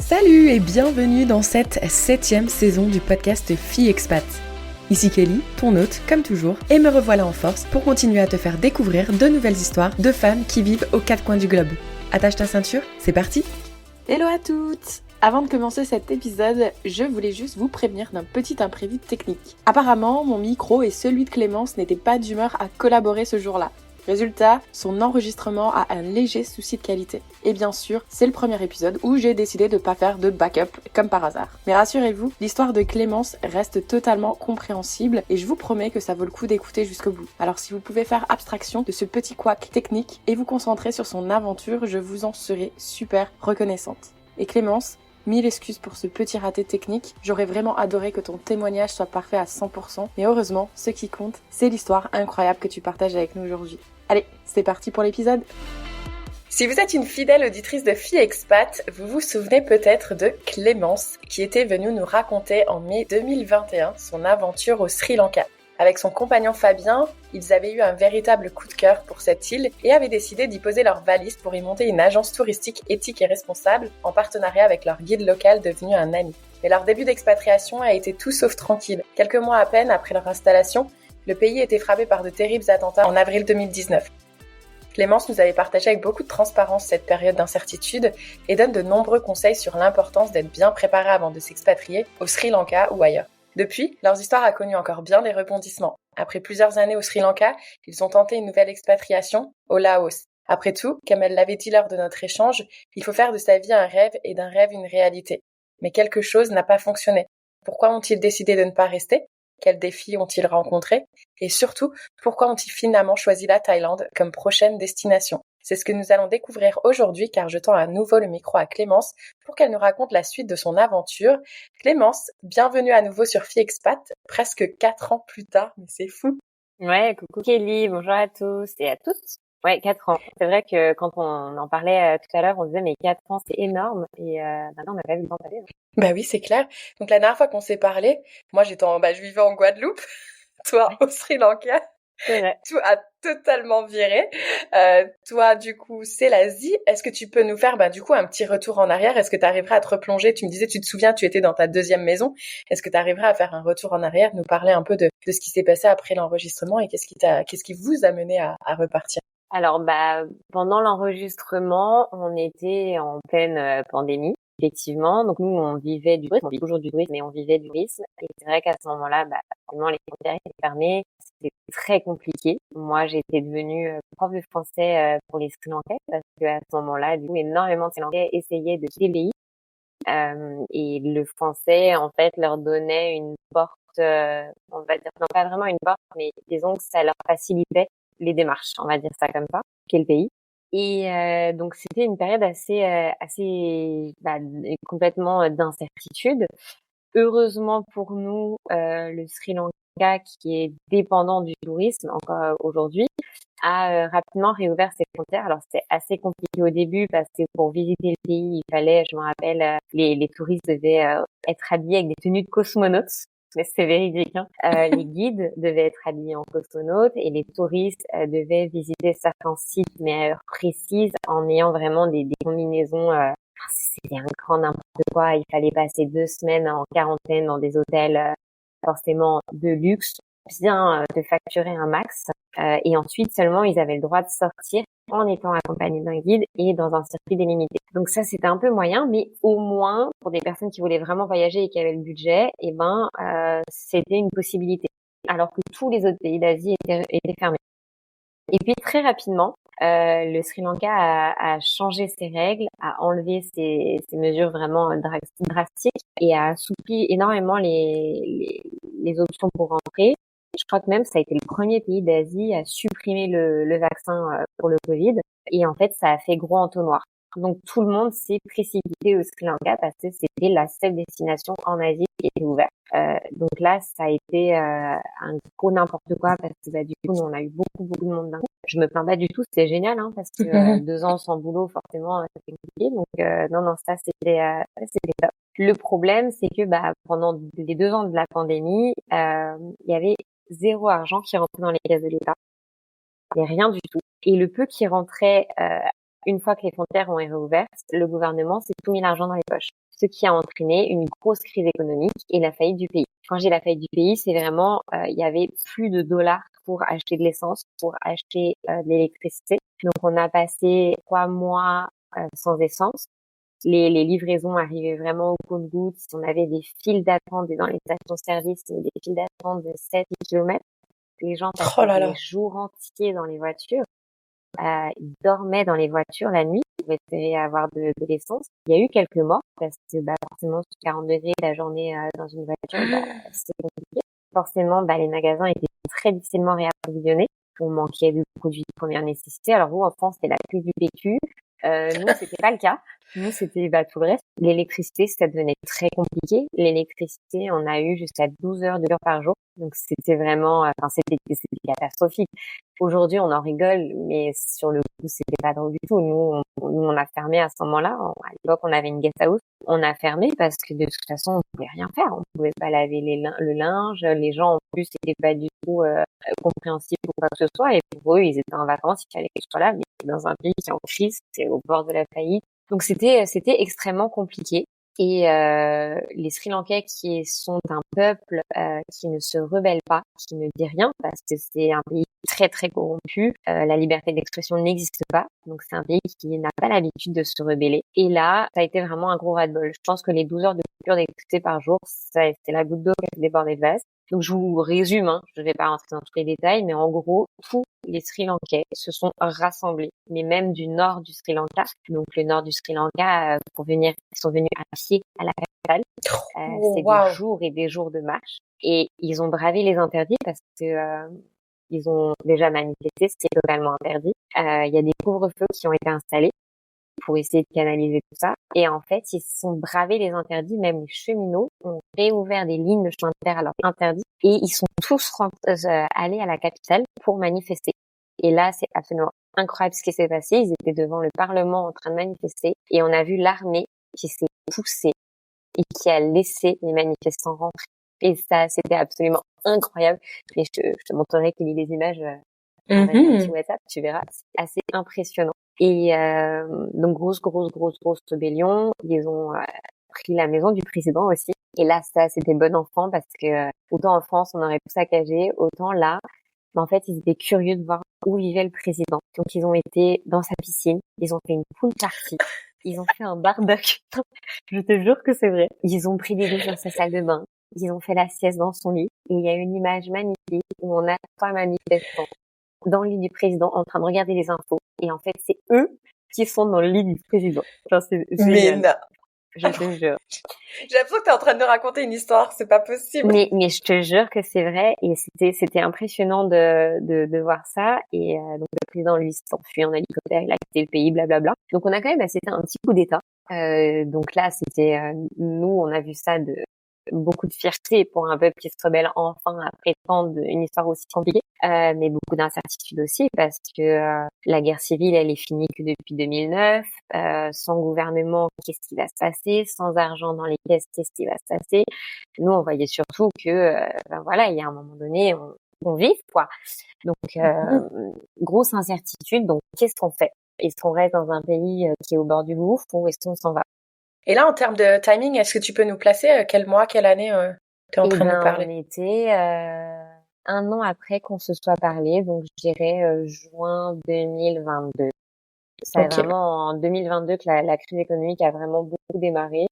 Salut et bienvenue dans cette 7e saison du podcast Filles Expat. Ici Kelly, ton hôte, comme toujours, et me revoilà en force pour continuer à te faire découvrir de nouvelles histoires de femmes qui vivent aux quatre coins du globe. Attache ta ceinture, c'est parti! Hello à toutes! Avant de commencer cet épisode, je voulais juste vous prévenir d'un petit imprévu technique. Apparemment, mon micro et celui de Clémence n'étaient pas d'humeur à collaborer ce jour-là. Résultat, son enregistrement a un léger souci de qualité. Et bien sûr, c'est le premier épisode où j'ai décidé de ne pas faire de backup comme par hasard. Mais rassurez-vous, l'histoire de Clémence reste totalement compréhensible et je vous promets que ça vaut le coup d'écouter jusqu'au bout. Alors si vous pouvez faire abstraction de ce petit couac technique et vous concentrer sur son aventure, je vous en serai super reconnaissante. Et Clémence, 1000 excuses pour ce petit raté technique. J'aurais vraiment adoré que ton témoignage soit parfait à 100%. Mais heureusement, ce qui compte, c'est l'histoire incroyable que tu partages avec nous aujourd'hui. Allez, c'est parti pour l'épisode. Si vous êtes une fidèle auditrice de Filles Expat, vous vous souvenez peut-être de Clémence, qui était venue nous raconter en mai 2021 son aventure au Sri Lanka. Avec son compagnon Fabien, ils avaient eu un véritable coup de cœur pour cette île et avaient décidé d'y poser leurs valises pour y monter une agence touristique éthique et responsable en partenariat avec leur guide local devenu un ami. Mais leur début d'expatriation a été tout sauf tranquille. Quelques mois à peine après leur installation, le pays était frappé par de terribles attentats en avril 2019. Clémence nous avait partagé avec beaucoup de transparence cette période d'incertitude et donne de nombreux conseils sur l'importance d'être bien préparé avant de s'expatrier au Sri Lanka ou ailleurs. Depuis, leurs histoires a connu encore bien des rebondissements. Après plusieurs années au Sri Lanka, ils ont tenté une nouvelle expatriation au Laos. Après tout, comme elle l'avait dit lors de notre échange, il faut faire de sa vie un rêve et d'un rêve une réalité. Mais quelque chose n'a pas fonctionné. Pourquoi ont-ils décidé de ne pas rester ? Quels défis ont-ils rencontrés ? Et surtout, pourquoi ont-ils finalement choisi la Thaïlande comme prochaine destination ? C'est ce que nous allons découvrir aujourd'hui car je tends à nouveau le micro à Clémence pour qu'elle nous raconte la suite de son aventure. Clémence, bienvenue à nouveau sur Filles Expat, presque 4 ans plus tard, mais c'est fou. Ouais, coucou Kelly, bonjour à tous et à toutes. Ouais, 4 ans. C'est vrai que quand on en parlait tout à l'heure, on disait mais 4 ans c'est énorme et maintenant on n'a pas vu le temps passer. Bah oui, c'est clair. Donc la dernière fois qu'on s'est parlé, moi je vivais en Guadeloupe, toi au Sri Lanka. C'est vrai. Tout a totalement viré. Toi, du coup, c'est l'Asie. Est-ce que tu peux nous faire, du coup, un petit retour en arrière ? Est-ce que tu arriverais à te replonger ? Tu me disais, tu te souviens, tu étais dans ta 2e maison. Est-ce que tu arriverais à faire un retour en arrière, nous parler un peu de ce qui s'est passé après l'enregistrement et qu'est-ce qui vous a mené à repartir ? Alors, pendant l'enregistrement, on était en pleine pandémie. Effectivement, donc nous on vivait du tourisme, on vit toujours du tourisme, mais on vivait du tourisme. Et c'est vrai qu'à ce moment-là, forcément les frontières étaient fermées, c'était très compliqué. Moi, j'étais devenue prof de français pour les Sri Lankais parce qu'à ce moment-là, du coup, énormément de Sri Lankais essayaient de quitter le pays. Et le français, en fait, leur donnait une porte, on va dire, non pas vraiment une porte, mais disons que ça leur facilitait les démarches, on va dire ça comme ça, quitter le pays. Et donc c'était une période assez complètement d'incertitude. Heureusement pour nous, le Sri Lanka, qui est dépendant du tourisme encore aujourd'hui, a rapidement réouvert ses frontières. Alors c'était assez compliqué au début parce que pour visiter le pays, il fallait, je me rappelle, les touristes devaient être habillés avec des tenues de cosmonautes. Mais c'est véridique, hein. Les guides devaient être habillés en cosmonautes et les touristes devaient visiter certains sites, mais à heure précise, en ayant vraiment des combinaisons. C'était un grand n'importe quoi. Il fallait passer 2 semaines en quarantaine dans des hôtels forcément de luxe, bien te facturer un max. Et ensuite seulement, ils avaient le droit de sortir en étant accompagnés d'un guide et dans un circuit délimité. Donc ça, c'était un peu moyen, mais au moins, pour des personnes qui voulaient vraiment voyager et qui avaient le budget, c'était une possibilité. Alors que tous les autres pays d'Asie étaient fermés. Et puis très rapidement, le Sri Lanka a changé ses règles, a enlevé ses mesures vraiment drastiques et a assoupli énormément les options pour rentrer. Je crois que même ça a été le premier pays d'Asie à supprimer le vaccin pour le Covid. Et en fait, ça a fait gros entonnoir. Donc tout le monde s'est précipité au Sri Lanka parce que c'était la seule destination en Asie qui était ouverte. Donc là, ça a été un gros n'importe quoi parce que du coup, nous, on a eu beaucoup de monde d'un coup. Je me plains pas du tout, c'était génial, hein, parce que 2 ans sans boulot, forcément, c'était compliqué. Donc non, ça c'était top. Le problème, c'est que pendant les 2 ans de la pandémie, il y avait 0 argent qui rentrait dans les caisses de l'État. Il n'y a rien du tout. Et le peu qui rentrait une fois que les frontières ont été réouvertes, le gouvernement s'est tout mis l'argent dans les poches. ce qui a entraîné une grosse crise économique et la faillite du pays. Quand j'ai la faillite du pays, c'est vraiment, il y avait plus de dollars pour acheter de l'essence, pour acheter de l'électricité. Donc, on a passé 3 mois sans essence. Les livraisons arrivaient vraiment au compte-gouttes. On avait des files d'attente dans les stations-service, des files d'attente de 7 kilomètres. Les gens passaient des jours entiers dans les voitures. Ils dormaient dans les voitures la nuit pour espérer avoir de l'essence. Il y a eu quelques morts parce que forcément, sous 40 degrés la journée dans une voiture, c'est compliqué. Forcément, les magasins étaient très difficilement réapprovisionnés. On manquait de produits de première nécessité. Alors vous, en France, c'était la crise du PQ. Nous, c'était pas le cas. Nous, c'était tout le reste. L'électricité, ça devenait très compliqué. L'électricité, on a eu jusqu'à 12 heures de coupure par jour. Donc, c'était vraiment, c'était catastrophique. Aujourd'hui, on en rigole, mais sur le coup, c'était pas drôle du tout. Nous, on a fermé à ce moment-là. À l'époque, on avait une guest house. On a fermé parce que de toute façon, on pouvait rien faire. On pouvait pas laver le linge. Les gens, en plus, n'étaient pas du tout compréhensibles ou quoi que ce soit. Et pour eux, ils étaient en vacances, il fallait qu'ils soient là. Mais dans un pays qui est en crise, c'est au bord de la faillite. Donc, c'était extrêmement compliqué. Et les Sri Lankais qui sont un peuple qui ne se rebelle pas, qui ne dit rien, parce que c'est un pays très très corrompu, la liberté d'expression n'existe pas, donc c'est un pays qui n'a pas l'habitude de se rebeller. Et là, ça a été vraiment un gros ras-le-bol. Je pense que les 12 heures de coupure d'électricité par jour, c'est la goutte d'eau qui a débordé le vase. Donc je vous résume, je ne vais pas rentrer dans tous les détails, mais en gros, tous les Sri Lankais se sont rassemblés, mais même du nord du Sri Lanka, donc le nord du Sri Lanka, ils sont venus à pied à la capitale. C'est des jours et des jours de marche, et ils ont bravé les interdits parce que ils ont déjà manifesté, c'est totalement interdit. Il y a des couvre-feux qui ont été installés pour essayer de canaliser tout ça. Et en fait, ils se sont bravés les interdits. Même les cheminots ont réouvert des lignes de chemin de fer alors interdits. Et ils sont tous allés à la capitale pour manifester. Et là, c'est absolument incroyable ce qui s'est passé. Ils étaient devant le Parlement en train de manifester. Et on a vu l'armée qui s'est poussée et qui a laissé les manifestants rentrer. Et ça, c'était absolument incroyable. Et je te montrerai qu'il y a des images avec un petit WhatsApp, tu verras. C'est assez impressionnant. Et donc grosse rébellion. Ils ont pris la maison du président aussi. Et là, ça, c'était bon enfant parce que autant en France, on aurait tout saccagé, autant là, en fait, ils étaient curieux de voir où vivait le président. Donc, ils ont été dans sa piscine. Ils ont fait une pool party. Ils ont fait un barbecue. Je te jure que c'est vrai. Ils ont pris des douches dans sa salle de bain. Ils ont fait la sieste dans son lit. Et il y a une image magnifique où on a 3 manifestants dans le lit du président en train de regarder les infos. Et en fait, c'est eux qui sont dans le lit du président. Genre, c'est génial. Mais non. Je te jure. J'ai l'impression que t'es en train de me raconter une histoire, c'est pas possible. Mais je te jure que c'est vrai, et c'était impressionnant de voir ça. Et donc le président lui s'enfuit en hélicoptère, il a quitté le pays, blablabla. Donc on a quand même assisté à un petit coup d'État. Donc là, c'était nous, on a vu ça de beaucoup de fierté pour un peuple qui se rebelle enfin après tant une histoire aussi compliquée, mais beaucoup d'incertitude aussi parce que la guerre civile, elle est finie que depuis 2009. Sans gouvernement, qu'est-ce qui va se passer? Sans argent dans les caisses, qu'est-ce qui va se passer? Nous, on voyait surtout que, voilà, il y a un moment donné, on vive, quoi. Donc, grosse incertitude. Donc, qu'est-ce qu'on fait? Est-ce qu'on reste dans un pays qui est au bord du gouffre ou est-ce qu'on s'en va? Et là, en termes de timing, est-ce que tu peux nous placer quel mois, quelle année t'es en train de nous parler? On était 1 an après qu'on se soit parlé, donc je dirais juin 2022. C'est vraiment en 2022 que la crise économique a vraiment beaucoup démarré.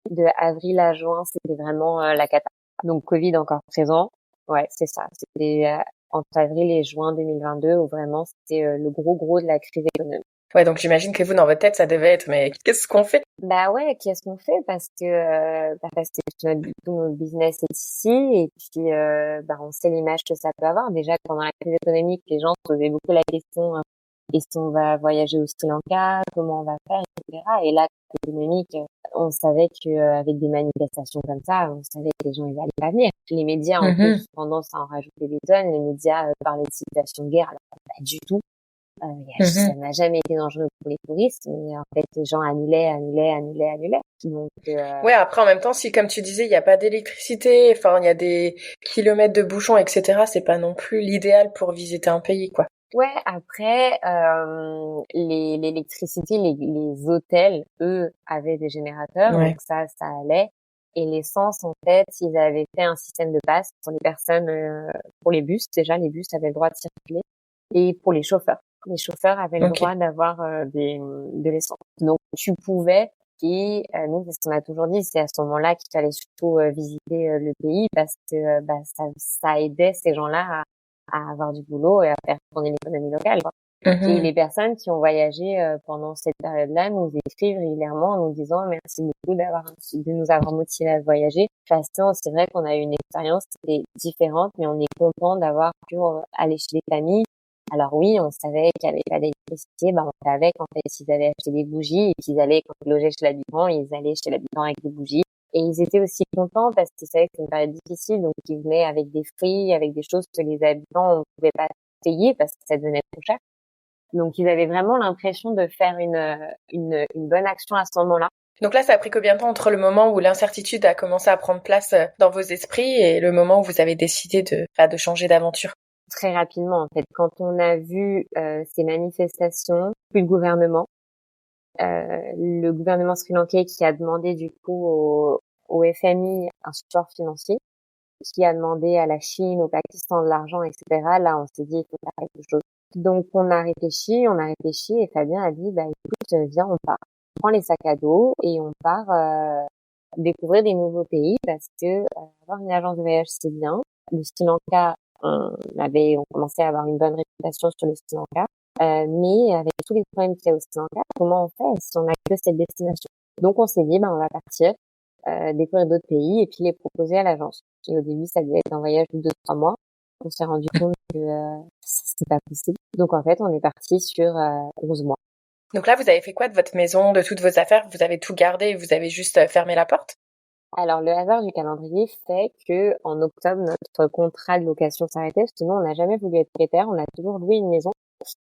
De avril à juin, c'était vraiment la cata. Donc Covid encore présent. Ouais, c'est ça. C'était entre avril et juin 2022 où vraiment c'était le gros de la crise économique. Ouais, donc j'imagine que vous, dans votre tête, ça devait être, mais qu'est-ce qu'on fait? Bah ouais, qu'est-ce qu'on fait? Parce que tout notre business est ici, et puis on sait l'image que ça peut avoir. Déjà, pendant la crise économique, les gens se posaient beaucoup la question est-ce qu'on va voyager au Sri Lanka? Comment on va faire, etc. Et là, économique, on savait qu'avec des manifestations comme ça, on savait que les gens ils allaient pas venir. Les médias ont plus tendance à en rajouter des tonnes. Les médias parlaient de situation de guerre, alors pas du tout. Ça n'a jamais été dangereux pour les touristes, mais en fait, les gens annulaient. Donc, ouais, après, en même temps, si, comme tu disais, il n'y a pas d'électricité, enfin, il y a des kilomètres de bouchons, etc., c'est pas non plus l'idéal pour visiter un pays, quoi. Ouais, après, l'électricité, les hôtels, eux, avaient des générateurs, Ouais. donc ça allait. Et l'essence, en fait, ils avaient fait un système de passe pour les personnes, pour les bus. Déjà, les bus avaient le droit de circuler. Et pour les chauffeurs. Les chauffeurs avaient le Ok. droit d'avoir de l'essence. Donc, tu pouvais. Et nous, c'est ce qu'on a toujours dit, c'est à ce moment-là qu'il fallait surtout visiter le pays parce que ça aidait ces gens-là à avoir du boulot et à faire tourner l'économie locale, quoi. Et Mhm. les personnes qui ont voyagé pendant cette période-là nous écrivent régulièrement en nous disant merci beaucoup de nous avoir motivés à voyager. Parce que c'est vrai qu'on a eu une expérience qui était différente, mais on est content d'avoir pu aller chez les familles. Alors oui, on savait qu'il n'y avait pas d'électricité, on savait qu'en fait ils avaient acheté des bougies et qu'ils allaient, quand ils logeaient chez l'habitant, ils allaient chez l'habitant avec des bougies. Et ils étaient aussi contents parce qu'ils savaient que c'était une période difficile, donc ils venaient avec des fruits, avec des choses que les habitants ne pouvaient pas payer parce que ça devenait trop cher. Donc ils avaient vraiment l'impression de faire une bonne action à ce moment-là. Donc là, ça a pris combien de temps entre le moment où l'incertitude a commencé à prendre place dans vos esprits et le moment où vous avez décidé de changer d'aventure? Très rapidement, en fait, quand on a vu ces manifestations, plus le gouvernement sri-lankais qui a demandé du coup au FMI un support financier, qui a demandé à la Chine, au Pakistan de l'argent, etc. Là, on s'est dit, il faut faire quelque chose. Donc, on a réfléchi, et Fabien a dit, écoute, viens, on part. On prend les sacs à dos et on part découvrir des nouveaux pays parce que avoir une agence de voyage, c'est bien. Le Sri Lanka, on commençait à avoir une bonne réputation sur le Sri Lanka. Mais avec tous les problèmes qu'il y a au Sri Lanka, comment on fait si on n'a que cette destination? Donc, on s'est dit, on va partir, découvrir d'autres pays et puis les proposer à l'agence. Et au début, ça devait être un voyage de 2-3 mois. On s'est rendu compte que c'est pas possible. Donc, en fait, on est parti sur 11 mois. Donc là, vous avez fait quoi de votre maison, de toutes vos affaires? Vous avez tout gardé et vous avez juste fermé la porte? Alors, le hasard du calendrier fait que en octobre, notre contrat de location s'arrêtait parce que nous, on n'a jamais voulu être propriétaire. On a toujours loué une maison,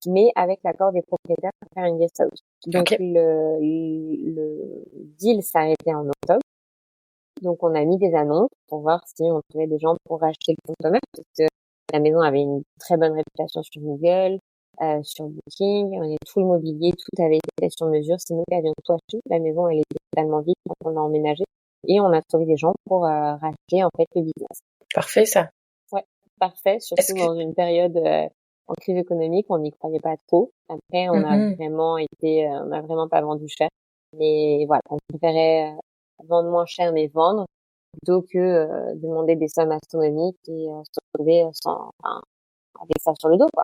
mais avec l'accord des propriétaires pour faire une guest house. Donc, Ok. le deal s'arrêtait en octobre. Donc, on a mis des annonces pour voir si on trouvait des gens pour acheter le compte commerce parce que la maison avait une très bonne réputation sur Google, sur Booking. On avait tout le mobilier, tout avait été fait sur mesure. C'est nous qui avions tout acheté. La maison, elle était totalement vide quand on l'a emménagée. Et on a trouvé des gens pour racheter en fait le business. Parfait, ça. Ouais, parfait. Est-ce Surtout que... dans une période en crise économique, on n'y croyait pas trop. Après, Mhm. on a vraiment pas vendu cher. Mais voilà, on préférait vendre moins cher mais vendre plutôt que demander des sommes astronomiques et se retrouver avec ça sur le dos, quoi.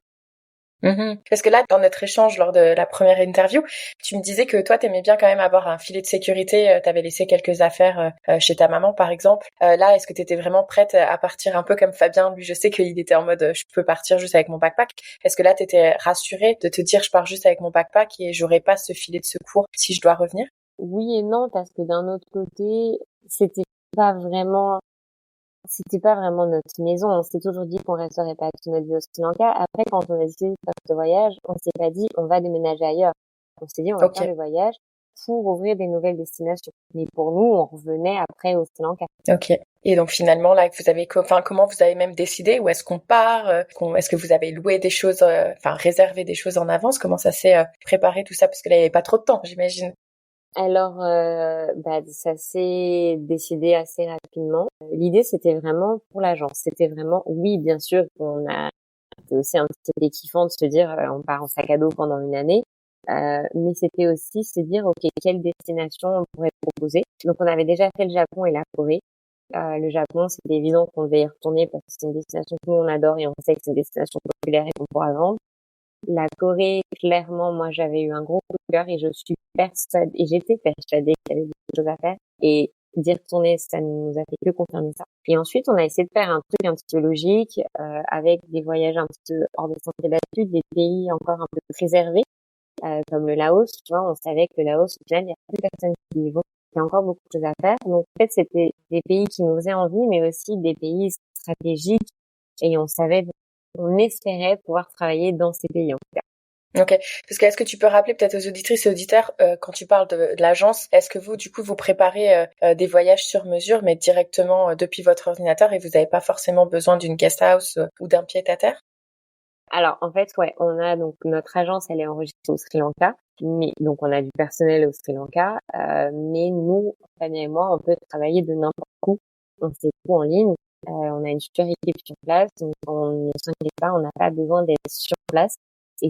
Mhm. Parce que là, dans notre échange lors de la première interview, tu me disais que toi, t'aimais bien quand même avoir un filet de sécurité. T'avais laissé quelques affaires chez ta maman, par exemple. Là, est-ce que t'étais vraiment prête à partir un peu comme Fabien? Lui, je sais qu'il était en mode, je peux partir juste avec mon backpack. Est-ce que là, t'étais rassurée de te dire, je pars juste avec mon backpack et j'aurai pas ce filet de secours si je dois revenir? Oui et non, parce que d'un autre côté, c'était pas vraiment C'était pas vraiment notre maison. On s'est toujours dit qu'on resterait pas toute notre vie au Sri Lanka. Après, quand on a décidé de faire ce voyage, on s'est pas dit on va déménager ailleurs. On s'est dit on va Ok. faire le voyage pour ouvrir des nouvelles destinations. Mais pour nous, on revenait après au Sri Lanka. Ok. Et donc finalement, là, vous avez, comment vous avez même décidé où est-ce qu'on part? Est-ce que vous avez loué des choses, réservé des choses en avance? Comment ça s'est préparé tout ça? Parce que là, il n'y avait pas trop de temps, j'imagine. Alors, ça s'est décidé assez rapidement. L'idée, c'était vraiment pour l'agence. C'était vraiment, oui, bien sûr, c'était aussi un petit peu kiffant de se dire, on part en sac à dos pendant une année. Mais c'était aussi se dire, OK, quelle destination on pourrait proposer. Donc, on avait déjà fait le Japon et la Corée. Le Japon, c'était évident qu'on devait y retourner parce que c'est une destination que nous, on adore et on sait que c'est une destination populaire et qu'on pourra vendre. La Corée, clairement, moi, j'avais eu un gros coup de cœur et j'étais persuadée qu'il y avait beaucoup de choses à faire. Et d'y retourner, ça ne nous a fait que confirmer ça. Et ensuite, on a essayé de faire un truc un petit peu logique, avec des voyages un petit peu hors des sentiers battus, des pays encore un peu préservés, comme le Laos. Tu vois, on savait que le Laos, au final, il y a plus personne qui y va. Il y a encore beaucoup de choses à faire. Donc, en fait, c'était des pays qui nous faisaient envie, mais aussi des pays stratégiques. Et on espérait pouvoir travailler dans ces pays, en tout cas. Ok. Parce que est-ce que tu peux rappeler peut-être aux auditrices et auditeurs, quand tu parles de l'agence, est-ce que vous, du coup, vous préparez des voyages sur mesure, mais directement depuis votre ordinateur et vous n'avez pas forcément besoin d'une guest house ou d'un pied-à-terre? Alors, en fait, ouais, on a donc notre agence, elle est enregistrée au Sri Lanka, mais donc on a du personnel au Sri Lanka, mais nous, Fanny et moi, on peut travailler de n'importe où. On fait tout en ligne. On a une super équipe sur place, donc on ne s'inquiète pas, on n'a pas besoin d'être sur place. Et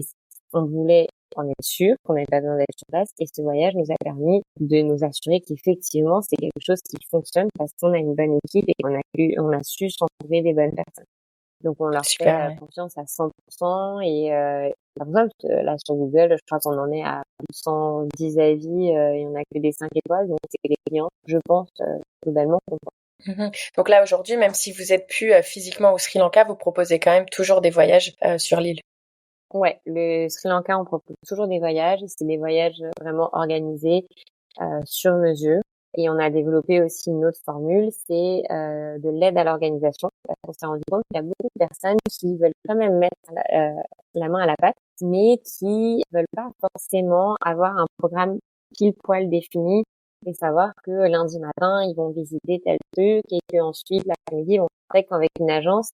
on voulait en être sûr qu'on n'avait pas besoin d'être sur place. Et ce voyage nous a permis de nous assurer qu'effectivement, c'est quelque chose qui fonctionne parce qu'on a une bonne équipe et on a su s'entourer des bonnes personnes. Donc on leur fait Super, ouais. confiance à 100% et par exemple là sur Google, je crois qu'on en est à 210 avis et on a que des 5 étoiles, donc c'est que les clients, je pense, globalement contents. Donc là, aujourd'hui, même si vous êtes plus physiquement au Sri Lanka, vous proposez quand même toujours des voyages sur l'île. Ouais, le Sri Lanka, on propose toujours des voyages. C'est des voyages vraiment organisés sur mesure. Et on a développé aussi une autre formule, c'est de l'aide à l'organisation. Parce qu'on s'est rendu compte qu'il y a beaucoup de personnes qui veulent quand même mettre la main à la pâte, mais qui veulent pas forcément avoir un programme pile poil défini et savoir que lundi matin, ils vont visiter tel truc et qu'ensuite, l'après-midi, ils vont faire qu'avec une agence,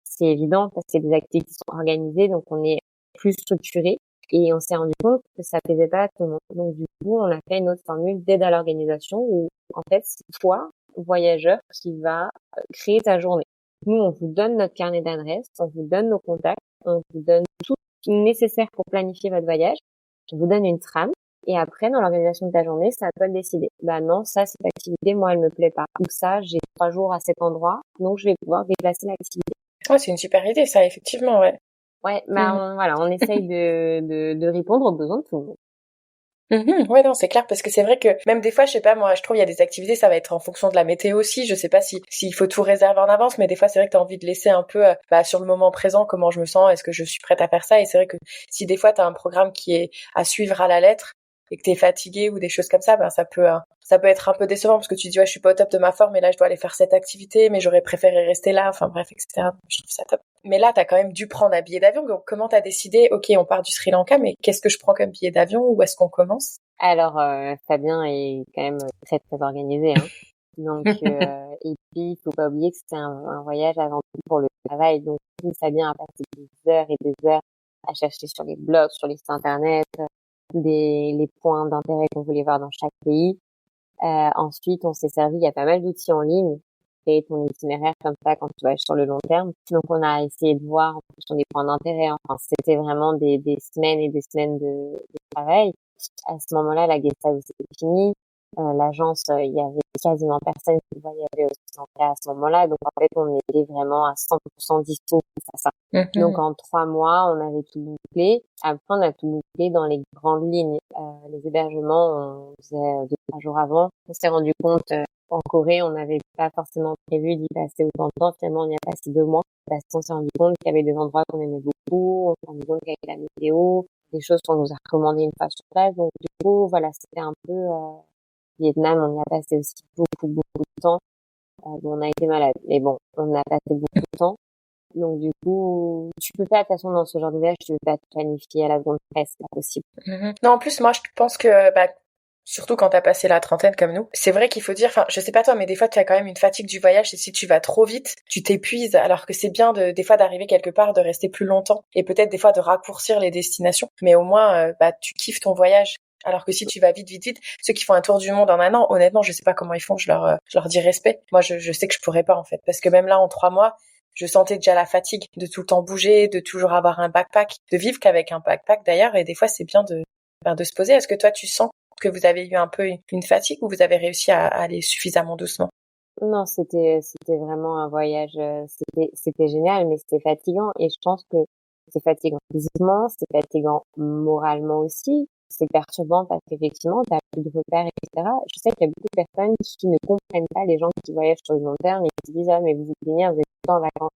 c'est évident parce que c'est des activités qui sont organisées, donc on est plus structuré. Et on s'est rendu compte que ça plaisait pas à tout le monde. Donc du coup, on a fait une autre formule d'aide à l'organisation où en fait, c'est toi, voyageur, qui va créer ta journée. Nous, on vous donne notre carnet d'adresses, on vous donne nos contacts, on vous donne tout ce qui est nécessaire pour planifier votre voyage. On vous donne une trame. Et après, dans l'organisation de ta journée, c'est à toi de décider. Bah non, ça, cette activité, moi, elle me plaît pas. Ou ça, j'ai 3 jours à cet endroit, donc je vais pouvoir déplacer l'activité. Ouais, c'est une super idée, ça, effectivement, ouais. Ouais, bah voilà, on essaye de répondre aux besoins de tout le monde. Ouais, non, c'est clair, parce que c'est vrai que même des fois, je sais pas, moi, je trouve il y a des activités, ça va être en fonction de la météo aussi. Je sais pas s'il faut tout réserver en avance, mais des fois, c'est vrai que t'as envie de laisser un peu, sur le moment présent, comment je me sens, est-ce que je suis prête à faire ça? Et c'est vrai que si des fois t'as un programme qui est à suivre à la lettre et que t'es fatigué ou des choses comme ça, ben ça peut être un peu décevant parce que tu dis ouais, je suis pas au top de ma forme, et là je dois aller faire cette activité, mais j'aurais préféré rester là. Enfin bref, etc. Je trouve ça top. Mais là, t'as quand même dû prendre un billet d'avion. Donc comment t'as décidé? Ok, on part du Sri Lanka, mais qu'est-ce que je prends comme billet d'avion? Où est-ce qu'on commence? Alors, Fabien est quand même très très organisé, hein. Donc, et puis il faut pas oublier que c'était un voyage avant tout pour le travail. Donc, Fabien a passé des heures et des heures à chercher sur les blogs, sur les sites internet, les points d'intérêt qu'on voulait voir dans chaque pays. Ensuite, on s'est servi, il y a pas mal d'outils en ligne, créer ton itinéraire comme ça quand tu voyages sur le long terme. Donc, on a essayé de voir en fonction des points d'intérêt. Enfin, c'était vraiment des semaines et des semaines de travail. À ce moment-là, la guest house était finie. L'agence, il y avait quasiment personne qui voyageait au Sri Lanka à ce moment-là. Donc, en fait, on était vraiment à 100% dispo pour faire ça. Donc, en 3 mois, on avait tout bouclé. Après, on a tout bouclé dans les grandes lignes. Les hébergements, on faisait 2-3 jours avant. On s'est rendu compte, en Corée, on n'avait pas forcément prévu d'y passer autant de temps. Finalement, on y a passé 2 mois. Parce qu'on s'est rendu compte qu'il y avait des endroits qu'on aimait beaucoup. On s'est rendu compte qu'avec la météo, des choses qu'on nous a recommandées une fois sur place. Donc, du coup, voilà, c'était un peu, Vietnam, on y a passé aussi beaucoup de temps. On a été malade. Mais bon, on a passé beaucoup de temps. Donc, du coup, tu peux pas, de toute façon, dans ce genre de voyage, tu peux pas te planifier à la seconde près, c'est pas possible. Non, en plus, moi, je pense que, surtout quand t'as passé la trentaine comme nous, c'est vrai qu'il faut dire, enfin, je sais pas toi, mais des fois, tu as quand même une fatigue du voyage, et si tu vas trop vite, tu t'épuises, alors que c'est bien des fois d'arriver quelque part, de rester plus longtemps, et peut-être des fois de raccourcir les destinations, mais au moins, tu kiffes ton voyage. Alors que si tu vas vite, ceux qui font un tour du monde en un an, honnêtement, je sais pas comment ils font, je leur dis respect. Moi, je sais que je pourrais pas, en fait, parce que même là, en 3 mois, je sentais déjà la fatigue de tout le temps bouger, de toujours avoir un backpack, de vivre qu'avec un backpack d'ailleurs, et des fois, c'est bien de se poser. Est-ce que toi, tu sens que vous avez eu un peu une fatigue ou vous avez réussi à aller suffisamment doucement? Non, c'était vraiment un voyage, c'était génial, mais c'était fatigant. Et je pense que c'est fatigant physiquement, c'est fatigant moralement aussi. C'est perturbant parce qu'effectivement, t'as plus de repères, etc. Je sais qu'il y a beaucoup de personnes qui ne comprennent pas les gens qui voyagent sur le long terme et qui se disent, ah, mais vous êtes bien, vous êtes tout le temps en vacances.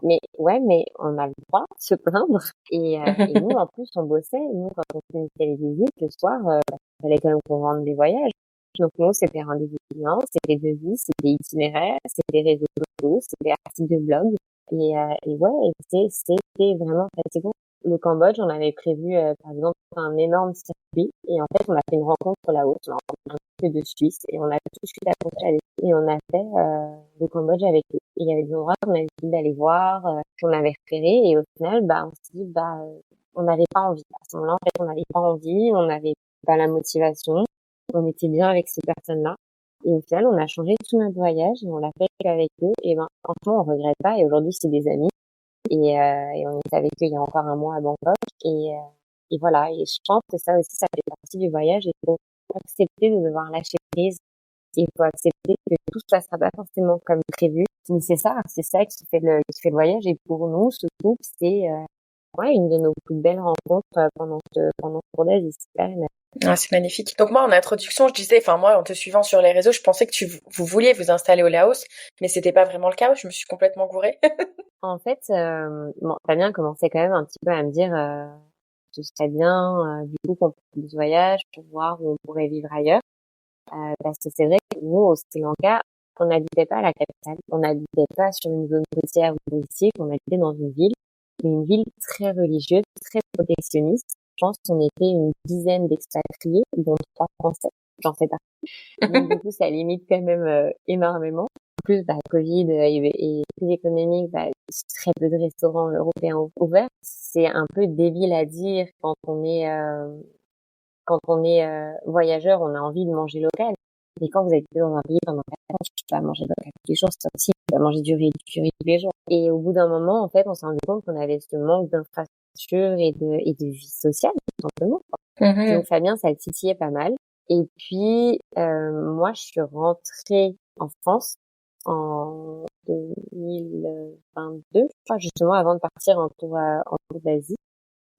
Mais ouais, mais on a le droit de se plaindre. Et nous, en plus, on bossait. Nous, quand on finissait les visites, le soir, il fallait quand même qu'on rende des voyages. Donc nous, c'était rendez-vous clients, c'était devis, c'était itinéraire, c'était réseaux sociaux, c'était articles de blog. Et ouais, c'était vraiment fatigant. Le Cambodge, on avait prévu, par exemple, un énorme circuit. Et en fait, on a fait une rencontre là-haut. On a rencontré un couple de Suisse et on a tout de suite accroché avec eux. Et on a fait le Cambodge avec eux. Et il y avait des endroits qu'on avait envie d'aller voir, qu'on avait repérés. Et au final, on s'est dit, on n'avait pas envie. À ce moment-là, en fait, on n'avait pas envie, on n'avait pas la motivation. On était bien avec ces personnes-là. Et au final, on a changé tout notre voyage et on l'a fait qu'avec eux. Et franchement, on regrette pas. Et aujourd'hui, c'est des amis. Et on était avec eux il y a encore un mois à Bangkok. Et voilà. Et je pense que ça aussi, ça fait partie du voyage. Il faut accepter de devoir lâcher prise. Il faut accepter que tout se passera pas forcément comme prévu. Mais c'est ça qui fait le voyage. Et pour nous, ce groupe, c'est une de nos plus belles rencontres pendant ce tour d'Asie. C'est clair et net. Ah, c'est magnifique. Donc moi, en introduction, je disais, enfin moi, en te suivant sur les réseaux, je pensais que vous vouliez vous installer au Laos, mais c'était pas vraiment le cas. Je me suis complètement gourée. En fait, Fabien commençait quand même un petit peu à me dire, ce serait bien, du coup, qu'on fasse ce voyage pour voir où on pourrait vivre ailleurs. Parce que c'est vrai que nous, au Sri Lanka, on n'habitait pas à la capitale, on n'habitait pas sur une zone côtière ou touristique, on habitait dans une ville très religieuse, très protectionniste. Je pense qu'on était une dizaine d'expatriés, dont 3 Français, j'en fais partie. Donc du coup, ça limite quand même énormément. En plus, Covid et crise économique, très peu de restaurants européens ouverts. C'est un peu débile à dire quand on est voyageur, on a envie de manger local. Mais quand vous êtes dans un pays pendant 4 ans, tu peux pas manger local tous les jours, c'est aussi, tu vas manger du riz tous les jours. Et au bout d'un moment, en fait, on s'est rendu compte qu'on avait ce manque d'infrastructures et de vie sociale, tout simplement. Mhm. Donc Fabien, ça le titillait pas mal. Et puis, moi, je suis rentrée en France en 2022, je crois, justement, avant de partir en tour d'Asie.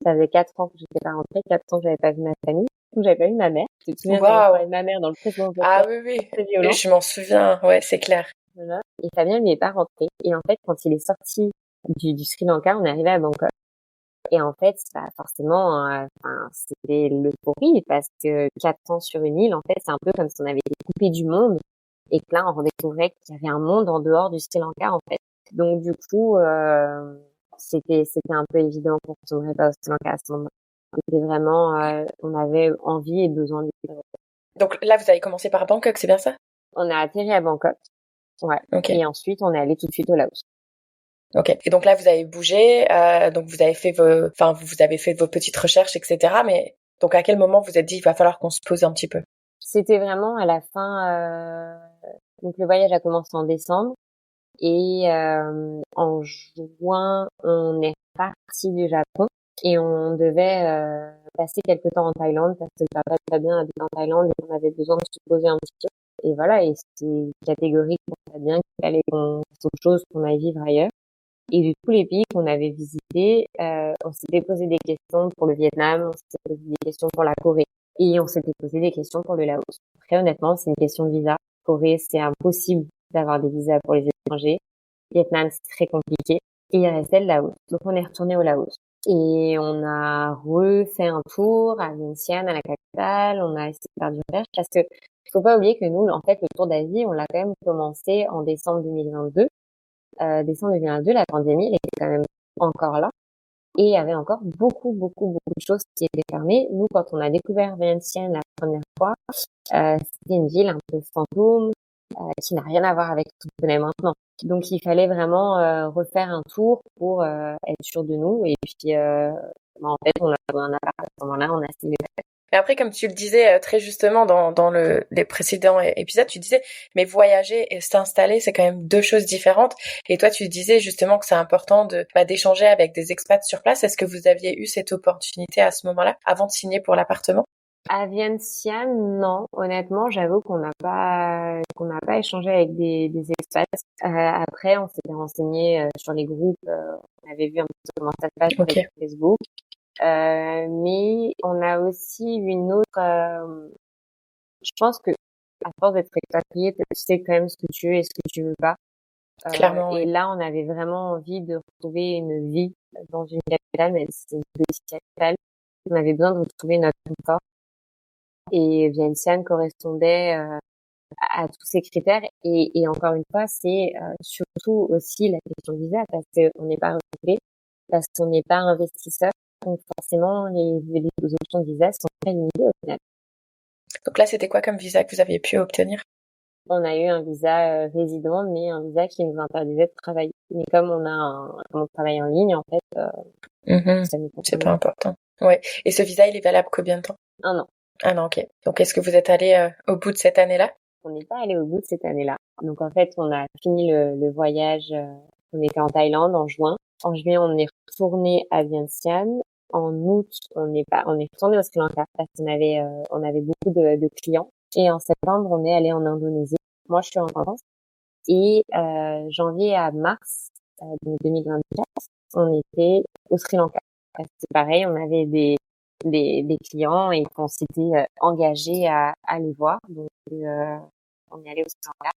Ça faisait 4 ans que j'étais pas rentrée, 4 ans que j'avais pas vu ma famille, que j'avais pas vu ma mère. Tu te souviens, j'avais Waouh. parlé de ma mère dans le précédent Ah podcast. oui, oui. C'est violent. Je m'en souviens. Ouais, c'est clair. Voilà. Et Fabien, lui, est pas rentré. Et en fait, quand il est sorti du Sri Lanka, on est arrivé à Bangkok. Et en fait, forcément, c'était l'euphorie parce que 4 ans sur une île, en fait, c'est un peu comme si on avait été coupé du monde et que là, on redécouvrait qu'il y avait un monde en dehors du Sri Lanka, en fait. Donc, du coup, c'était un peu évident qu'on ne retournerait pas au Sri Lanka à ce moment-là. C'était vraiment, on avait envie et besoin de vivre. Donc là, vous avez commencé par Bangkok, c'est bien ça? On a atterri à Bangkok. Ouais. Ok. Et ensuite, on est allé tout de suite au Laos. Ok. Et donc là, vous avez bougé, donc vous avez fait vous avez fait vos petites recherches, etc. Mais donc à quel moment vous êtes dit, il va falloir qu'on se pose un petit peu? C'était vraiment à la fin, donc le voyage a commencé en décembre et en juin, on est parti du Japon et on devait passer quelque temps en Thaïlande parce que le papa très bien habite en Thaïlande et on avait besoin de se poser un petit peu. Et voilà, et c'était catégorique pour Fabien qu'il fallait qu'on fasse autre chose, qu'on aille vivre ailleurs. Et de tous les pays qu'on avait visités, on s'était posé des questions pour le Vietnam, on s'était posé des questions pour la Corée et on s'était posé des questions pour le Laos. Très honnêtement, c'est une question de visa. Corée, c'est impossible d'avoir des visas pour les étrangers. Vietnam, c'est très compliqué. Et il restait le Laos. Donc on est retourné au Laos. Et on a refait un tour à Vientiane, à la capitale. On a essayé de faire du recherche parce que faut pas oublier que nous, en fait, le tour d'Asie, on l'a quand même commencé en décembre 2022. Décembre 2022, la pandémie, elle était quand même encore là. Et il y avait encore beaucoup de choses qui étaient fermées. Nous, quand on a découvert Vientiane la première fois, c'était une ville un peu fantôme, qui n'a rien à voir avec ce qu'on connaît maintenant. Donc, il fallait vraiment refaire un tour pour être sûr de nous. Et puis, en fait, on a trouvé un appart à ce moment-là, on a signé. Mais après, comme tu le disais très justement dans les précédents épisodes, tu disais, mais voyager et s'installer, c'est quand même deux choses différentes. Et toi, tu disais justement que c'est important d'échanger avec des expats sur place. Est-ce que vous aviez eu cette opportunité à ce moment-là, avant de signer pour l'appartement? À Vientiane, non. Honnêtement, j'avoue qu'on n'a pas échangé avec des expats. Après, on s'était renseigné sur les groupes. On avait vu un peu comment ça se passe sur Facebook. Mais on a aussi une autre. Je pense que à force d'être expatrié, tu sais quand même ce que tu veux et ce que tu veux pas. Clairement, et oui. là, on avait vraiment envie de retrouver une vie dans une capitale, mais c'est une petite capitale. On avait besoin de retrouver notre confort. Et Vientiane correspondait à tous ces critères. Et encore une fois, c'est surtout aussi la question de visa, parce qu'on n'est pas recruté, parce qu'on n'est pas investisseur. Donc forcément, les options de visa sont très limitées au final. Donc là, c'était quoi comme visa que vous aviez pu obtenir? On a eu un visa résident, mais un visa qui nous interdisait de travailler. Mais comme on travaille en ligne, en fait, ça nous C'est concerne pas important. Ouais. Et ce visa, il est valable combien de temps? 1 an. Ah non, ok. Donc est-ce que vous êtes allé au bout de cette année-là? On n'est pas allé au bout de cette année-là. Donc en fait, on a fini le voyage. On était en Thaïlande en juin. En juillet, on est retourné à Vientiane. En août, on est retourné au Sri Lanka parce on avait beaucoup de clients. Et en septembre, on est allé en Indonésie. Moi, je suis en France. Et janvier à mars 2024, on était au Sri Lanka. C'est pareil, on avait des clients et qu'on s'était engagé à aller voir. Donc, on est allé au Sri Lanka.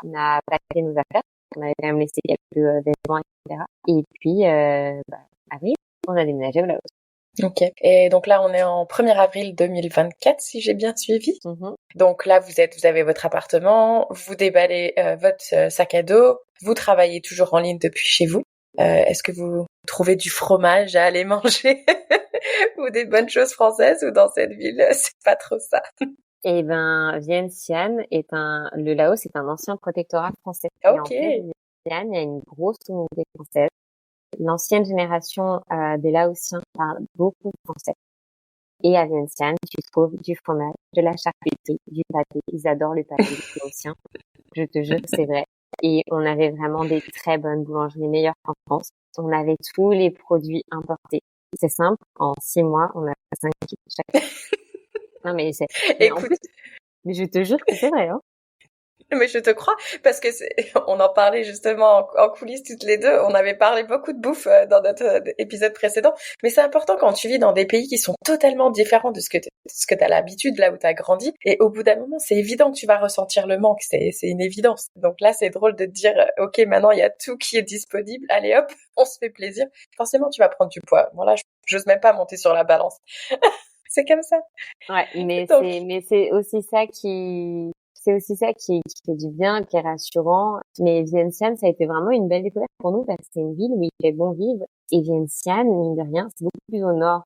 On a packé nos affaires. On avait quand même laissé quelques vêtements, etc. Et puis, avril, on a déménagé au Laos. Ok. Et donc là, on est en 1er avril 2024, si j'ai bien suivi. Mm-hmm. Donc là, vous avez votre appartement, vous déballez votre sac à dos, vous travaillez toujours en ligne depuis chez vous. Est-ce que vous trouvez du fromage à aller manger ou des bonnes choses françaises ou dans cette ville, c'est pas trop ça? Eh ben, Vientiane le Laos est un ancien protectorat français. Et en Ok. fait, Vientiane, il y a une grosse communauté française. L'ancienne génération des Laotiens parle beaucoup français. Et à Vientiane, tu trouves du fromage, de la charcuterie, du pâté. Ils adorent le pâté laotien. Je te jure, c'est vrai. Et on avait vraiment des très bonnes boulangeries, meilleures qu'en France. On avait tous les produits importés. C'est simple, en 6 mois, on a 5 kilos chaque. Non, mais en Écoute, plus, mais je te jure que c'est vrai, hein. mais je te crois, parce que on en parlait justement en coulisses toutes les deux. On avait parlé beaucoup de bouffe dans notre épisode précédent. Mais c'est important quand tu vis dans des pays qui sont totalement différents de ce que t'as l'habitude, là où t'as grandi. Et au bout d'un moment, c'est évident que tu vas ressentir le manque. C'est une évidence. Donc là, c'est drôle de te dire, ok, maintenant il y a tout qui est disponible. Allez hop, on se fait plaisir. Forcément, tu vas prendre du poids. Bon là, j'ose même pas monter sur la balance. C'est comme ça. Ouais, Donc, c'est aussi ça qui fait du bien, qui est rassurant. Mais Vientiane, ça a été vraiment une belle découverte pour nous parce que c'est une ville où il fait bon vivre. Et Vientiane, mine de rien, c'est beaucoup plus au nord,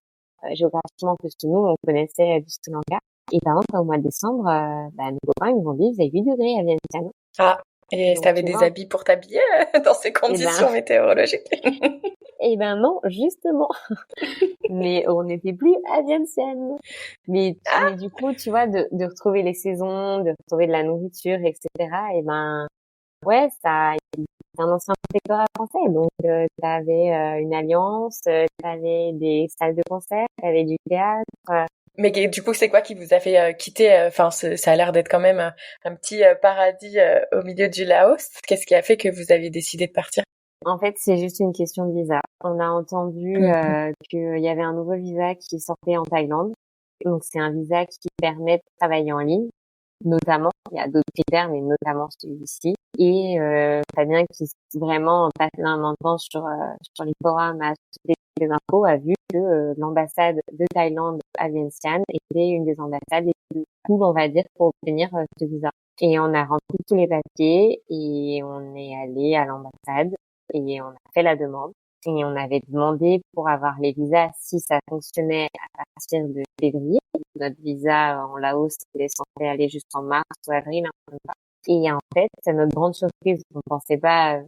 géographiquement que ce que nous, on connaissait du Sri Lanka. Et par exemple, au mois de décembre, nos copains, ils vont vivre, il faisait 8 degrés à Vientiane. ah, et Donc, t'avais tu des vois, habits pour t'habiller dans ces conditions météorologiques? eh ben non, justement. Mais on n'était plus à Vientiane. Mais du coup, tu vois, de retrouver les saisons, de retrouver de la nourriture, etc. Et ben, ouais, c'est un ancien protectorat français. Donc, t'avais une alliance, t'avais des salles de concert, t'avais du théâtre. Mais du coup, c'est quoi qui vous a fait quitter Enfin, ça a l'air d'être quand même un petit paradis au milieu du Laos. Qu'est-ce qui a fait que vous aviez décidé de partir? En fait, c'est juste une question de visa. On a entendu qu'il y avait un nouveau visa qui sortait en Thaïlande. Donc, c'est un visa qui permet de travailler en ligne. Notamment, il y a d'autres critères, mais notamment celui-ci. Et Fabien, qui vraiment passe énormément de temps sur les forums à acheter des infos, a vu que l'ambassade de Thaïlande à Vientiane était une des ambassades les plus cool, on va dire, pour obtenir ce visa. Et on a rempli tous les papiers et on est allé à l'ambassade et on a fait la demande. Et on avait demandé pour avoir les visas si ça fonctionnait à partir de février. Notre visa en Laos était censé aller jusqu'en mars ou avril, un peu comme ça. Et en fait, c'est notre grande surprise. On pensait pas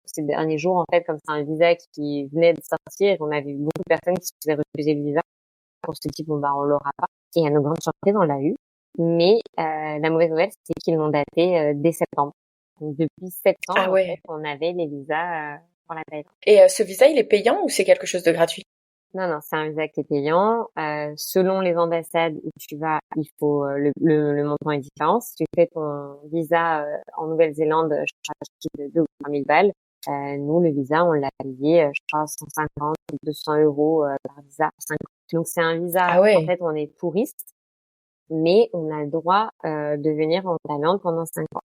ces derniers jours, en fait, comme c'est un visa qui venait de sortir, on avait vu beaucoup de personnes qui se faisaient refuser le visa. On se dit, bon, bah, on l'aura pas. Et à notre grande surprise, on l'a eu. Mais la mauvaise nouvelle, c'est qu'ils l'ont daté dès septembre. Donc, depuis septembre, Ah en fait, ouais. on avait les visas pour la Thaïlande. Et ce visa, il est payant ou c'est quelque chose de gratuit? Non, non, c'est un visa qui est payant. Selon les ambassades où tu vas, il faut le montant est différent. Si tu fais ton visa en Nouvelle-Zélande, je crois de 2 ou 3 000 balles. Nous, le visa, on l'a payé, je crois, 150 ou 200 euros par visa. Donc, c'est un visa, Ah en ouais. fait, on est touriste, mais on a le droit de venir en Thaïlande pendant 5 ans.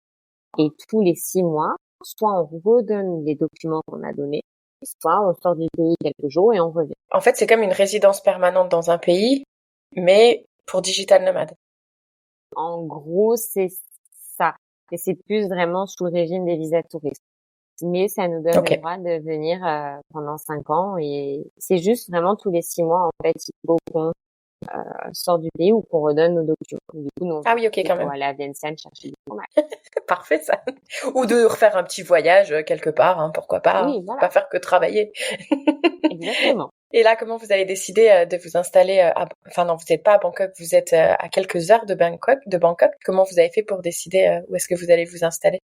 Et tous les 6 mois, soit on redonne les documents qu'on a donnés, soit on sort du pays quelques jours et on revient. En fait, c'est comme une résidence permanente dans un pays, mais pour digital nomade. En gros, c'est ça. Et c'est plus vraiment sous le régime des visas touristes. Mais ça nous donne le droit de venir pendant 5 ans et c'est juste vraiment tous les 6 mois, en fait, il faut qu'on sort du pays ou qu'on redonne nos documents. Du coup, nous, Ah oui, ok, quand même. Pour aller à Vientiane chercher du fromage. Parfait, ça. Ou de refaire un petit voyage quelque part, hein, pourquoi pas. Oui, voilà. Pas faire que travailler. Exactement. Et là, comment vous avez décidé de vous installer enfin non, vous n'êtes pas à Bangkok, vous êtes à quelques heures de Bangkok. Comment vous avez fait pour décider où est-ce que vous allez vous installer?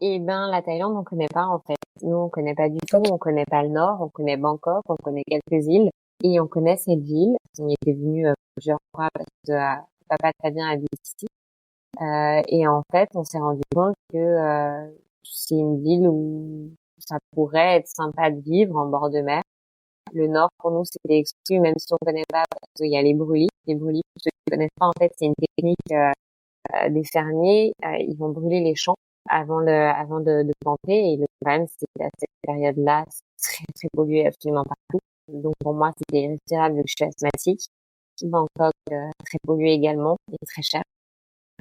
Eh ben, la Thaïlande, on connaît pas, en fait. Nous, on connaît pas du tout. On connaît pas le nord. On connaît Bangkok. On connaît quelques îles. Et on connaît cette ville. On y était venu plusieurs fois parce que papa très bien habite ici. Et en fait, on s'est rendu compte que c'est une ville où ça pourrait être sympa de vivre en bord de mer. Le nord, pour nous, c'était exclu, même si on connaît pas, parce qu'il y a les brûlis. Les brûlis, pour ceux qui connaissent pas, en fait, c'est une technique des fermiers. Ils vont brûler les champs avant de planter. Et le problème, c'est qu'à cette période-là, c'est très, très pollué absolument partout. Donc, pour moi, c'était irrespirable vu que je suis asthmatique. Bangkok, très pollué également et très cher.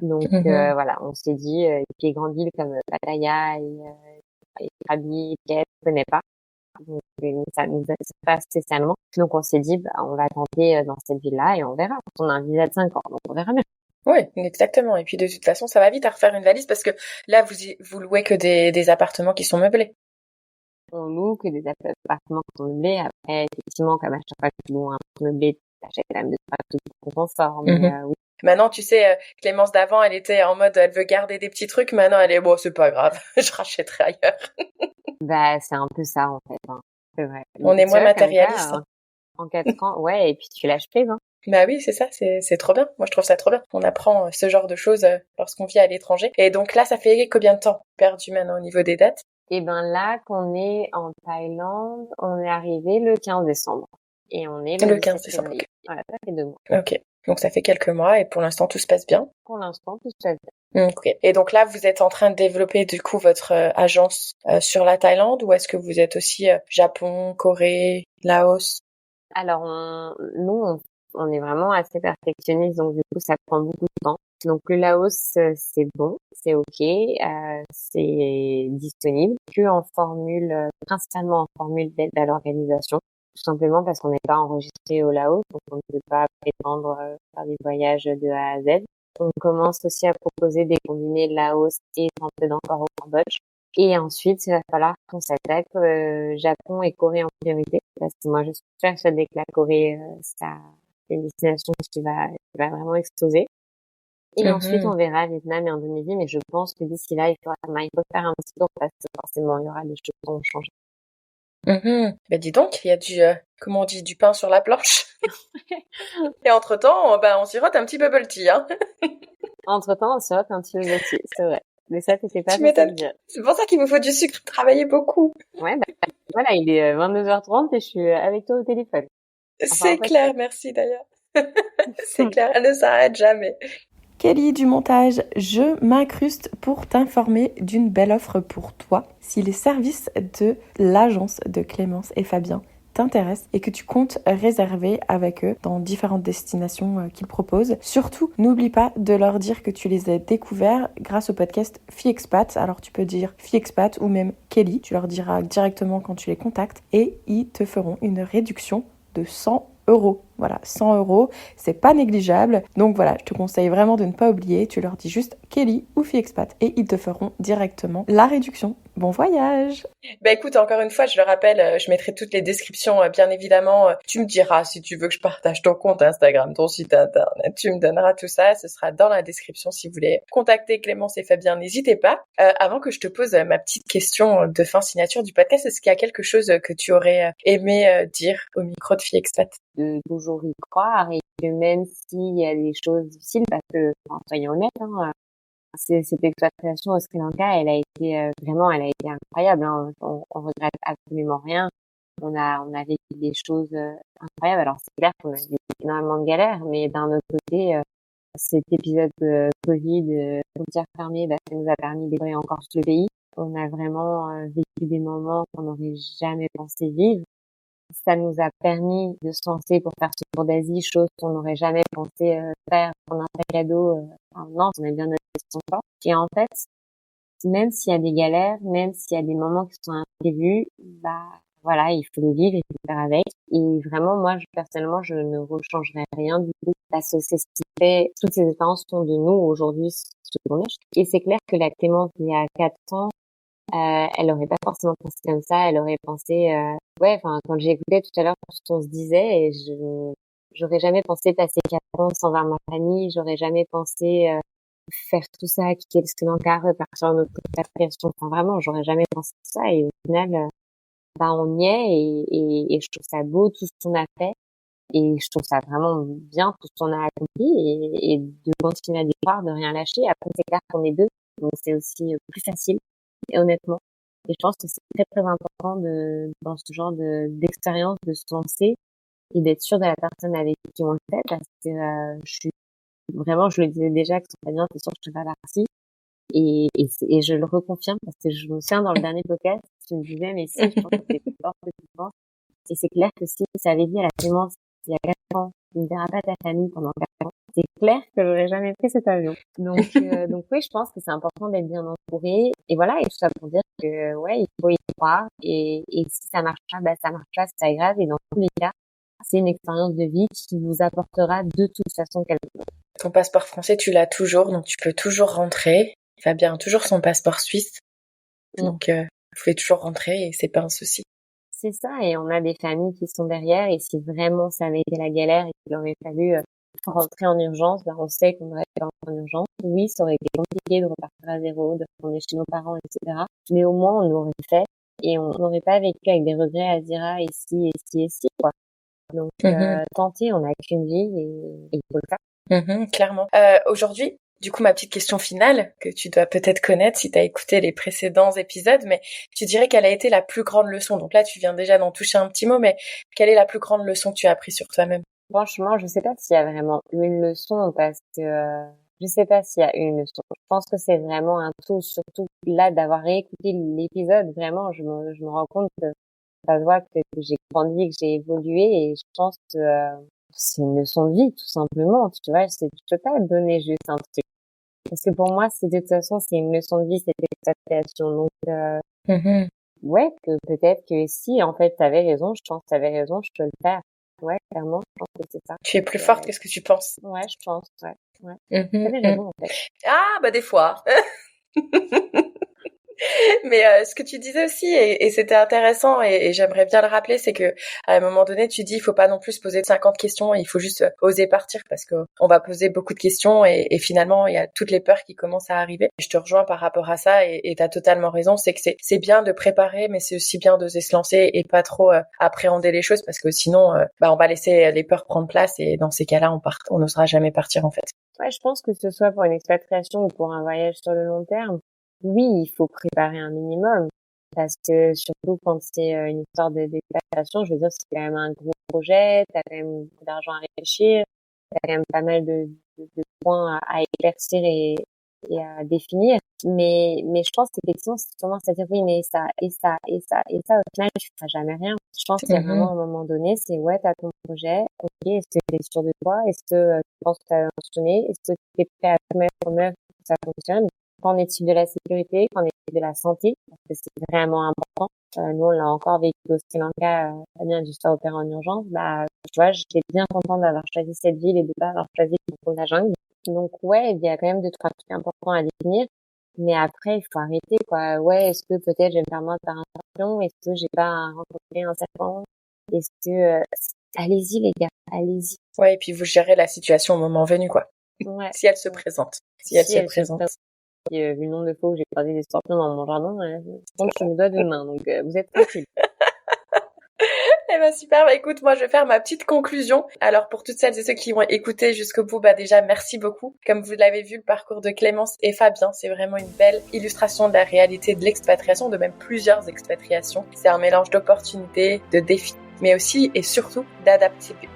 Donc, voilà, on s'est dit, les grandes villes comme Pattaya et Krabi, Phuket, on connaît pas. Donc, ça nous intéresse pas spécialement. Donc, on s'est dit, on va tenter dans cette ville-là et on verra. On a un visa de 5 ans, donc on verra bien. Oui, exactement. Et puis de toute façon, ça va vite à refaire une valise parce que là, vous louez que des appartements qui sont meublés. On loue que des appartements qui sont meublés. Après, effectivement, comme à chaque fois que tu loues un meublé, t'achètes quand même pas tout le confort. Mais oui. Maintenant, tu sais, Clémence d'avant, elle était en mode, elle veut garder des petits trucs. Maintenant, elle est, bon, c'est pas grave, je rachèterai ailleurs. Bah, c'est un peu ça, en fait. Hein. C'est vrai. On est moins matérialiste. En 4 ans, ouais, et puis tu lâches prise, hein. Bah oui, c'est ça, c'est trop bien. Moi, je trouve ça trop bien. On apprend ce genre de choses lorsqu'on vit à l'étranger. Et donc là, ça fait combien de temps perdu maintenant au niveau des dates? Et ben là, qu'on est en Thaïlande, on est arrivé le 15 décembre. Et on est le 15 décembre. Okay. Voilà, ça fait 2 mois. Ok. Donc ça fait quelques mois et pour l'instant, tout se passe bien? Pour l'instant, tout se passe bien. Ok. Et donc là, vous êtes en train de développer du coup votre agence sur la Thaïlande ou est-ce que vous êtes aussi Japon, Corée, Laos? Alors, nous, on est vraiment assez perfectionniste, donc du coup, ça prend beaucoup de temps. Donc le Laos, c'est bon, c'est ok, c'est disponible que en formule, principalement en formule d'aide à l'organisation, tout simplement parce qu'on n'est pas enregistré au Laos, donc on ne peut pas prétendre faire des voyages de A à Z. On commence aussi à proposer des combinés Laos et tenter d'encore au Cambodge. Et ensuite, il va falloir qu'on s'attaque Japon et Corée en priorité, parce que moi je suis persuadée que la Corée, c'est une destination qui va vraiment exploser. Et ensuite, on verra Vietnam et Indonésie, mais je pense que d'ici là, il faut faire un petit tour parce que forcément, il y aura des choses qui vont changer. Ben dis donc, il y a comment on dit, du pain sur la planche. Et entre-temps, on sirote un petit bubble tea, hein. Entre-temps, on sirote un petit bubble tea, c'est vrai. Mais ça, t'étais pas Tu m'étonnes. dire. C'est pour ça qu'il vous faut du sucre, travailler beaucoup. Ouais, voilà, il est 22h30 et je suis avec toi au téléphone. C'est clair, merci d'ailleurs. C'est clair, elle ne s'arrête jamais. Kelly du montage, je m'incruste pour t'informer d'une belle offre pour toi. Si les services de l'agence de Clémence et Fabien t'intéressent et que tu comptes réserver avec eux dans différentes destinations qu'ils proposent, surtout n'oublie pas de leur dire que tu les as découverts grâce au podcast Fille Expat. Alors tu peux dire Fille Expat ou même Kelly, tu leur diras directement quand tu les contactes et ils te feront une réduction de 100 €. Voilà, 100 €, c'est pas négligeable. Donc voilà, je te conseille vraiment de ne pas oublier. Tu leur dis juste Kelly ou Fille Expat et ils te feront directement la réduction. Bon voyage! Bah écoute, encore une fois, je le rappelle, je mettrai toutes les descriptions, bien évidemment. Tu me diras si tu veux que je partage ton compte Instagram, ton site internet. Tu me donneras tout ça, ce sera dans la description. Si vous voulez contacter Clémence et Fabien, n'hésitez pas. Avant que je te pose ma petite question de fin signature du podcast, est-ce qu'il y a quelque chose que tu aurais aimé dire au micro de Fille Expat? De toujours y croire et que même s'il y a des choses difficiles, parce que, soyons honnêtes, hein, cette expatriation au Sri Lanka, elle a été incroyable, hein. On regrette absolument rien. On a vécu des choses incroyables. Alors c'est clair qu'on a vécu énormément de galères, mais d'un autre côté, cet épisode Covid, frontières fermées, ça nous a permis de découvrir encore plus le pays. On a vraiment vécu des moments qu'on n'aurait jamais pensé vivre. Ça nous a permis de se lancer pour faire ce tour d'Asie, chose qu'on n'aurait jamais pensé faire, prendre un sac à dos. Non, on a bien notre gestion. Et en fait, même s'il y a des galères, même s'il y a des moments qui sont imprévus, bah voilà, il faut les vivre et les faire avec. Et vraiment, moi, personnellement, je ne rechangerai rien du tout. Parce que c'est ce qui fait, toutes ces expériences sont de nous aujourd'hui, ce qu'on est. Et c'est clair que la Clémence, il y a 4 ans, elle aurait pas forcément pensé comme ça. Elle aurait pensé, ouais, enfin, quand j'ai écouté tout à l'heure ce qu'on se disait, et j'aurais jamais pensé passer 4 ans sans voir ma famille. J'aurais jamais pensé, faire tout ça, quitter le Sri Lanka, repartir en autre expatriation. Enfin, vraiment, j'aurais jamais pensé ça. Et au final, bah, on y est, et je trouve ça beau, tout ce qu'on a fait. Et je trouve ça vraiment bien, tout ce qu'on a accompli, et de continuer à y croire, de rien lâcher. Après, c'est clair qu'on est deux, donc c'est aussi plus facile, et honnêtement. Et je pense que c'est très, très important dans ce genre d'expérience, de se lancer et d'être sûr de la personne avec qui on le fait, parce que, je le disais déjà, que c'est pas bien, c'est sûr que je fais pas partie. Et je le reconfirme, parce que je me souviens dans le dernier podcast, tu me disais, mais si, je pense que c'est plus fort que tu penses. Et c'est clair que si ça avait dit à la Clémence, il y a 4 ans, tu ne verras pas ta famille pendant 4 ans, c'est clair que j'aurais jamais pris cet avion. Donc, donc oui, je pense que c'est important d'être bien entouré. Et voilà, et tout ça pour dire que, ouais, il faut y croire. Et si ça marche pas, bah, ça marche pas, c'est pas grave. Et dans tous les cas, c'est une expérience de vie qui vous apportera de toute façon quelque chose. Ton passeport français, tu l'as toujours, donc tu peux toujours rentrer. Fabien a toujours son passeport suisse. Donc, vous pouvez toujours rentrer et c'est pas un souci. C'est ça, et on a des familles qui sont derrière, et si vraiment ça avait été la galère et qu'il aurait fallu rentrer en urgence, bah on sait qu'on aurait fait rentrer en urgence. Oui, ça aurait été compliqué de repartir à zéro, de retourner chez nos parents, etc. Mais au moins, on l'aurait fait, et on n'aurait pas vécu avec des regrets à se dire, ah, et si, quoi. Donc, tenter, on n'a qu'une vie, et il faut le faire. Clairement. Aujourd'hui, du coup, ma petite question finale, que tu dois peut-être connaître si tu as écouté les précédents épisodes, mais tu dirais quelle a été la plus grande leçon? Donc là, tu viens déjà d'en toucher un petit mot, mais quelle est la plus grande leçon que tu as appris sur toi-même? Franchement, je sais pas s'il y a vraiment une leçon, parce que je sais pas s'il y a une leçon. Je pense que c'est vraiment un tout, surtout là d'avoir réécouté l'épisode. Vraiment, je me rends compte que ça se voit que j'ai grandi, que j'ai évolué, et je pense que c'est une leçon de vie, tout simplement. Tu vois, je peux pas donner juste un truc. Parce que pour moi, de toute façon, c'est une leçon de vie, cette expatriation. Donc, ouais, que peut-être que si, en fait, t'avais raison, je pense que t'avais raison, je peux le faire. Ouais, clairement, je pense que c'est ça. Tu es plus forte que ce que tu penses. Ouais, je pense, ouais. T'avais raison, en fait. Ah, bah des fois. Mais ce que tu disais aussi, et c'était intéressant, et j'aimerais bien le rappeler, c'est que à un moment donné, tu dis il faut pas non plus se poser 50 questions, il faut juste oser partir, parce que on va poser beaucoup de questions, et finalement il y a toutes les peurs qui commencent à arriver. Je te rejoins par rapport à ça, et t'as totalement raison, c'est que c'est bien de préparer, mais c'est aussi bien d'oser se lancer et pas trop appréhender les choses, parce que sinon on va laisser les peurs prendre place, et dans ces cas-là on n'osera jamais partir en fait. Ouais, je pense que ce soit pour une expatriation ou pour un voyage sur le long terme, oui, il faut préparer un minimum, parce que surtout quand c'est une histoire d'expatriation, je veux dire, c'est quand même un gros projet, t'as quand même beaucoup d'argent à réfléchir, t'as quand même pas mal de points à éclaircir et à définir. Mais je pense qu'effectivement, si tu commences à dire oui, mais ça, et ça, et ça, et ça, au final, tu feras jamais rien. Je pense qu'il y a vraiment un moment donné, c'est ouais, t'as ton projet, ok, est-ce que t'es sûr de toi? Est-ce que tu penses que ça va fonctionner? Est-ce que tu es prêt à tout mettre en œuvre pour que ça fonctionne? Qu'en est-il de la sécurité? Qu'en est-il de la santé? Parce que c'est vraiment important. Nous, on l'a encore vécu au Sri Lanka, bien du soir opéra en urgence. Bah, tu vois, j'étais bien contente d'avoir choisi cette ville et de pas avoir choisi la jungle. Donc, ouais, il y a quand même 2-3 trucs importants à définir. Mais après, il faut arrêter, quoi. Ouais, est-ce que peut-être je vais me faire mordre par un scorpion? Est-ce que j'ai pas rencontré un serpent? Est-ce que, allez-y, les gars, allez-y. Ouais, et puis vous gérez la situation au moment venu, quoi. Ouais. Si elle se présente. Si elle se présente. Vu le nombre de fois où j'ai croisé des scorpions dans mon jardin, je compte sur mes doigts de main, donc vous êtes tranquilles. Eh ben super, bah écoute, moi je vais faire ma petite conclusion. Alors pour toutes celles et ceux qui vont écouter jusqu'au bout, bah déjà merci beaucoup. Comme vous l'avez vu, le parcours de Clémence et Fabien, c'est vraiment une belle illustration de la réalité de l'expatriation, de même plusieurs expatriations. C'est un mélange d'opportunités, de défis, mais aussi et surtout d'adaptabilité.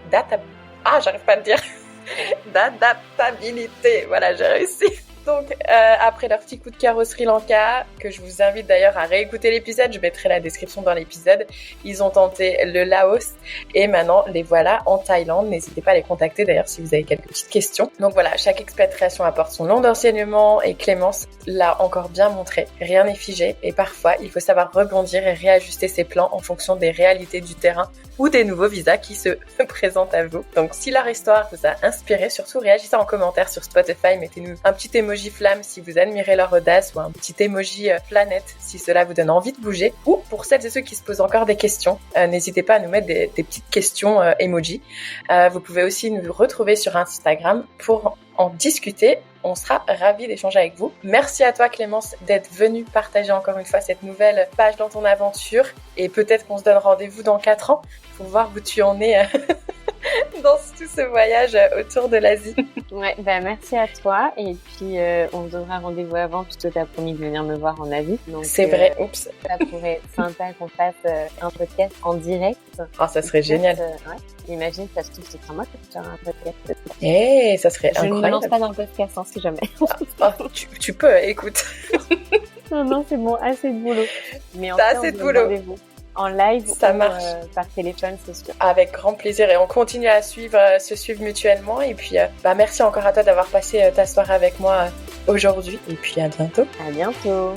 Voilà, j'ai réussi. Donc, après leur petit coup de cœur au Sri Lanka, que je vous invite d'ailleurs à réécouter l'épisode, je mettrai la description dans l'épisode, ils ont tenté le Laos et maintenant les voilà en Thaïlande. N'hésitez pas à les contacter d'ailleurs si vous avez quelques petites questions. Donc voilà, chaque expatriation apporte son lot d'enseignement et Clémence l'a encore bien montré. Rien n'est figé et parfois il faut savoir rebondir et réajuster ses plans en fonction des réalités du terrain ou des nouveaux visas qui se présentent à vous. Donc si leur histoire vous a inspiré, surtout réagissez en commentaire sur Spotify, mettez-nous un petit emoji flamme si vous admirez leur audace ou un petit emoji planète si cela vous donne envie de bouger. Ou pour celles et ceux qui se posent encore des questions, n'hésitez pas à nous mettre des petites questions emoji. Vous pouvez aussi nous retrouver sur Instagram pour en discuter. On sera ravis d'échanger avec vous. Merci à toi Clémence d'être venue partager encore une fois cette nouvelle page dans ton aventure et peut-être qu'on se donne rendez-vous dans 4 ans pour voir où tu en es dans tout ce voyage autour de l'Asie. Ouais, merci à toi et puis on se donnera rendez-vous avant puisque tu as promis de venir me voir en Asie. Donc, c'est vrai, oups. Ça pourrait être sympa qu'on fasse un podcast en direct. Oh, ça serait génial. Ouais. Imagine, ça se trouve, c'est moi qui vais faire un podcast. Ça serait incroyable. Je ne me lance pas dans le podcast, si jamais. Tu peux, écoute. Non, c'est bon, assez de boulot. Mais en T'as fait, assez de boulot. En live ça marche. Par téléphone, c'est sûr. Avec grand plaisir et on continue à se suivre mutuellement et puis merci encore à toi d'avoir passé ta soirée avec moi aujourd'hui et puis à bientôt. À bientôt.